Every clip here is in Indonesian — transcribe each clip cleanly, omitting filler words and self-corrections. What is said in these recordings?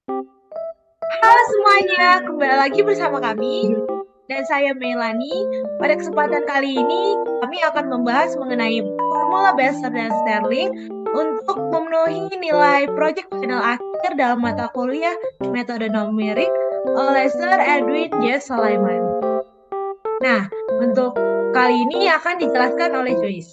Halo semuanya, kembali lagi bersama kami dan saya Melani. Pada kesempatan kali ini kami akan membahas mengenai formula Basel dan Sterling untuk memenuhi nilai proyek final akhir dalam mata kuliah metode numerik oleh Sir Edwin J. Sullivan. Nah, untuk kali ini akan dijelaskan oleh Joyce.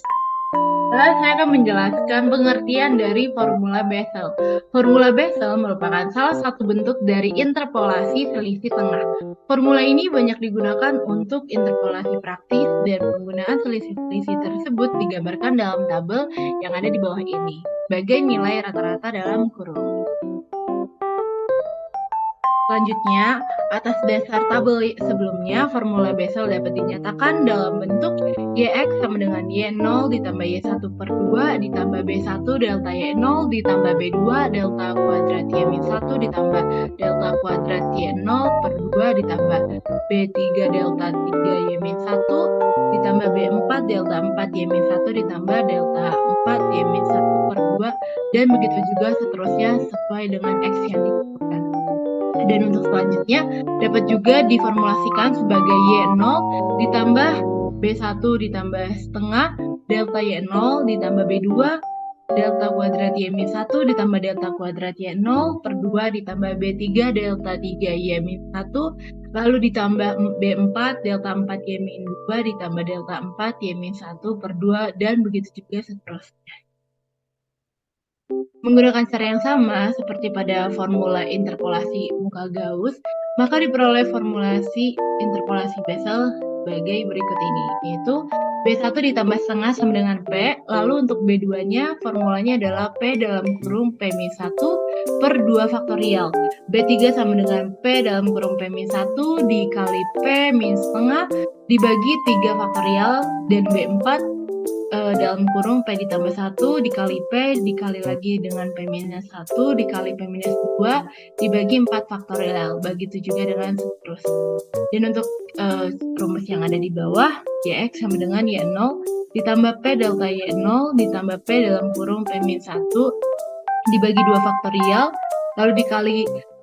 Saya akan menjelaskan pengertian dari formula Bessel. Formula Bessel merupakan salah satu bentuk dari interpolasi selisih tengah. Formula ini banyak digunakan untuk interpolasi praktis dan penggunaan selisih-selisih tersebut digambarkan dalam tabel yang ada di bawah ini sebagai nilai rata-rata dalam kurung. Selanjutnya, atas dasar tabel sebelumnya, formula Bessel dapat dinyatakan dalam bentuk YX sama dengan Y0 ditambah Y1 per 2 ditambah B1 delta Y0 ditambah B2 delta kuadrat Y-1 ditambah delta kuadrat Y0 per 2 ditambah B3 delta 3 Y-1 ditambah B4 delta 4 Y-1 ditambah delta 4 Y-1 per 2 dan begitu juga seterusnya sesuai dengan X yang ditentukan. Dan untuk selanjutnya dapat juga diformulasikan sebagai Y0 ditambah B1 ditambah setengah delta Y0 ditambah B2 delta kuadrat Y-1 ditambah delta kuadrat Y0 per 2 ditambah B3 delta 3 Y-1 lalu ditambah B4 delta 4 Y-2 ditambah delta 4 Y-1 per 2 dan begitu juga seterusnya. Menggunakan cara yang sama seperti pada formula interpolasi muka Gauss, maka diperoleh formulasi interpolasi Bessel sebagai berikut ini, yaitu B1 ditambah setengah sama dengan P, lalu untuk B2-nya formulanya adalah P dalam kurung P-1 per 2 faktorial. B3 sama dengan P dalam kurung P-1 dikali P min setengah dibagi 3 faktorial dan B4 dalam kurung P ditambah 1 dikali P dikali lagi dengan P minus 1 dikali P minus 2 dibagi 4 faktorial. Begitu juga dengan seterusnya. Dan untuk rumus yang ada di bawah, YX sama dengan Y0 ditambah P delta Y0 ditambah P dalam kurung P minus 1 dibagi 2 faktorial lalu dikali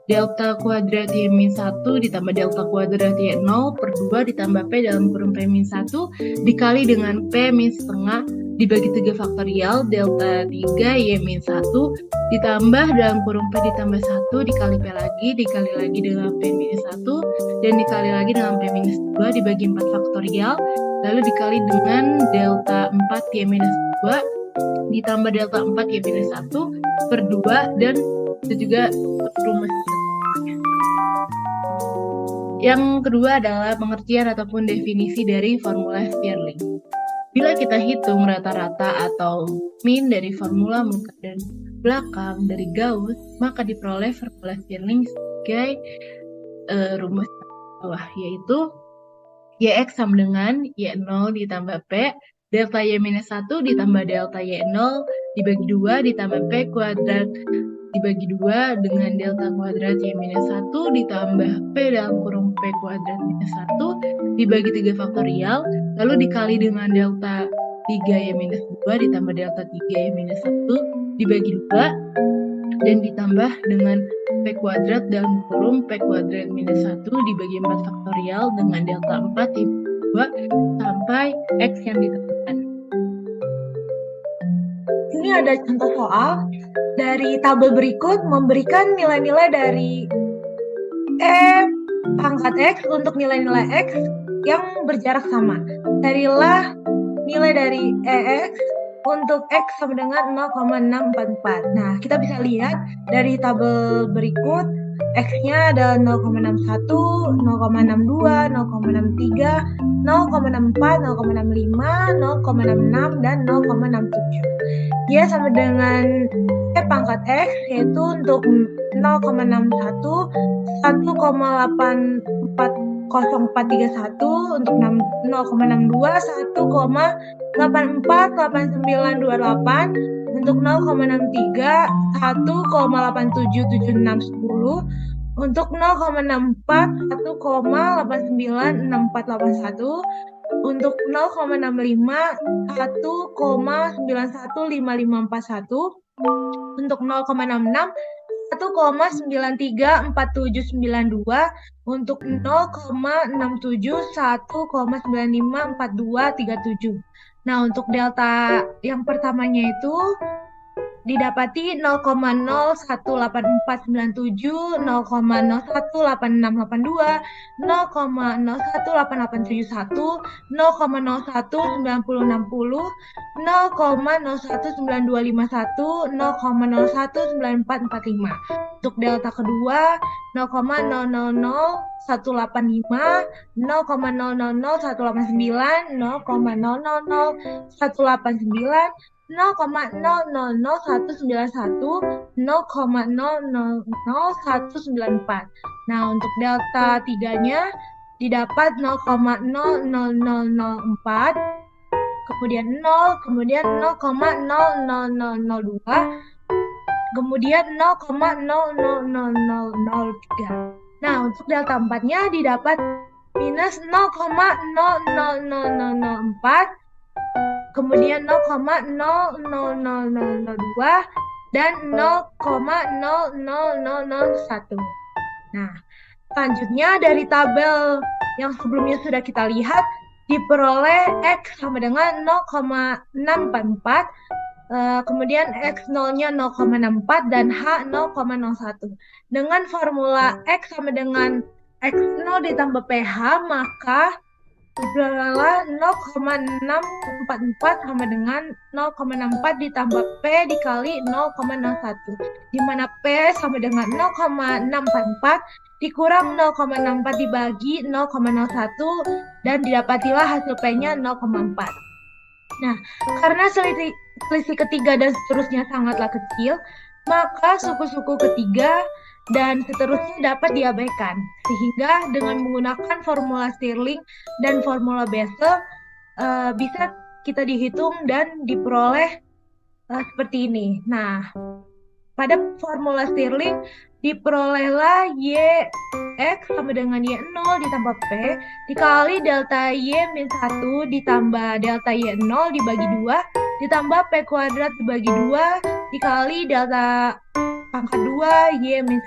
delta kuadrat Y-1 ditambah delta kuadrat Y0 per 2 ditambah P dalam kurung P-1 dikali dengan P min setengah dibagi 3 faktorial delta 3 Y-1 ditambah dalam kurung P ditambah 1 dikali P lagi dengan P-1 dan dikali lagi dengan P-2 dibagi 4 faktorial lalu dikali dengan delta 4 Y-2 ditambah delta 4 Y-1 per 2 dan itu juga rumus. Yang kedua adalah pengertian ataupun definisi dari formula Stirling. Bila kita hitung rata-rata atau min dari formula muka dan belakang dari Gauss, maka diperoleh formula Stirling sebagai rumus bawah, yaitu YX sama dengan Y0 ditambah P, delta Y-1 ditambah delta Y0 dibagi 2 ditambah P kuadrat dibagi 2 dengan delta kuadrat Y-1 ditambah P dalam kurung P kuadrat minus 1 dibagi 3 faktorial lalu dikali dengan delta 3 Y-2 ditambah delta 3 Y-1 dibagi 2 dan ditambah dengan P kuadrat dalam kurung P kuadrat minus 1 dibagi 4 faktorial dengan delta 4 dibagi 2 sampai X yang ditentukan. Ini ada contoh soal dari tabel berikut memberikan nilai-nilai dari E pangkat X untuk nilai-nilai X yang berjarak sama. Carilah nilai dari EX untuk X sama dengan 0,644. Nah, kita bisa lihat dari tabel berikut X-nya ada 0,61, 0,62, 0,63, 0,64, 0,65, 0,66, dan 0,67. Y sama dengan E pangkat X, yaitu untuk 0,61, 1,84031, untuk 0,62, 1,848928, untuk 0,63, 1,877610, untuk 0,64, 1,896481, untuk 0,65, 1,915541, untuk 0,66, 1,934792 untuk 0,67 1,954237. Nah, untuk delta yang pertamanya itu didapati 0,018497, 0,018682, 0,018871, 0,019060, 0,019251, 0,019445. Untuk delta kedua 0,000185, 0,000189, 0,000189, 0,000191, 0,000194. Nah, untuk delta tiganya didapat 0,00004, kemudian 0, kemudian 0,00002, kemudian 0,00003. Nah, untuk delta 4-nya didapat minus 0,00004, kemudian 0,00002 dan 0,00001. Nah, selanjutnya dari tabel yang sebelumnya sudah kita lihat, diperoleh X sama dengan 0,644, kemudian X0-nya 0,64 dan H 0,01. Dengan formula X sama dengan X0 ditambah PH, maka adalah 0,644 sama dengan 0,64 ditambah P dikali 0,01, di mana P sama dengan 0,644 dikurang 0,64 dibagi 0,01 dan didapatilah hasil P-nya 0,4. Nah, karena selisih ketiga dan seterusnya sangatlah kecil, maka suku-suku ketiga dan seterusnya dapat diabaikan. Sehingga dengan menggunakan formula Stirling dan formula Bessel bisa kita dihitung dan diperoleh seperti ini. Nah, pada formula Stirling diperolehlah YX sama dengan Y0 ditambah P dikali delta Y-1 ditambah delta Y0 dibagi 2 ditambah P kuadrat dibagi 2 dikali delta pangkat 2 Y-1.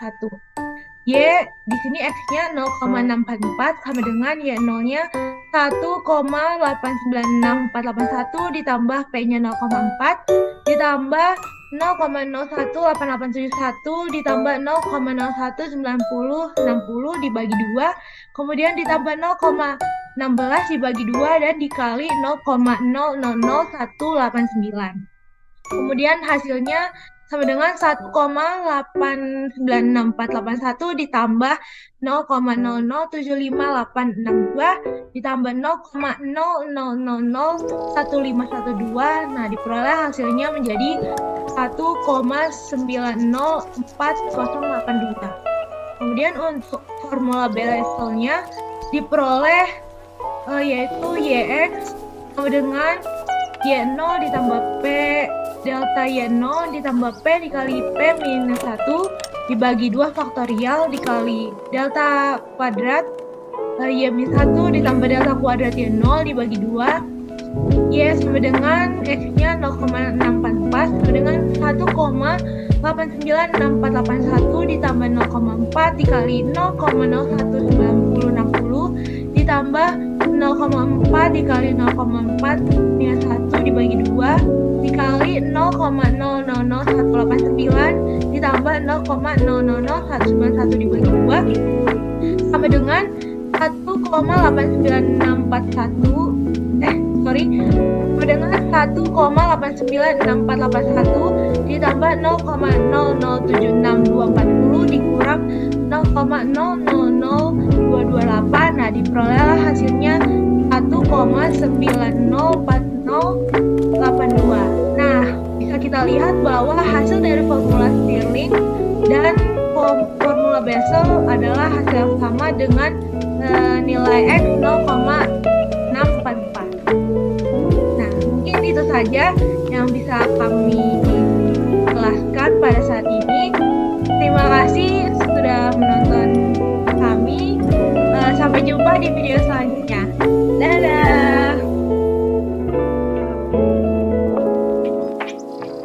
Y di sini X-nya 0,644 sama dengan Y0-nya 1,896481 ditambah P-nya 0,4 ditambah 0,018871 ditambah 0,019060 dibagi 2, kemudian ditambah 0,16 dibagi 2 dan dikali 0,000189. Kemudian hasilnya sama dengan 1,896481 ditambah 0,0075862 ditambah 0,00011512. Nah, diperoleh hasilnya menjadi 1,904082. Kemudian untuk formula Besselnya diperoleh yaitu YX sama dengan Y0 ditambah P delta Y0 ditambah P dikali P minus 1 dibagi 2 faktorial dikali delta kuadrat Y-1 ditambah delta kuadrat Y0 dibagi 2 Y sama dengan X-nya 0,644 sama dengan 1,896481 ditambah 0,4 dikali 0,019060 ditambah 0,4 dikali 0,4 minus 1 dibagi 2 dikali 0,000189 ditambah 0,000191 dibagi 2 sama dengan 1,89641 sama dengan 1,896481 ditambah 0,007624 dikurang 0,000228. Nah, diperolehlah hasilnya 1,904082. Nah, bisa kita lihat bahwa hasil dari formula Stirling dan formula Bessel adalah hasil yang sama dengan nilai X 0,644. Nah, mungkin itu saja yang bisa kami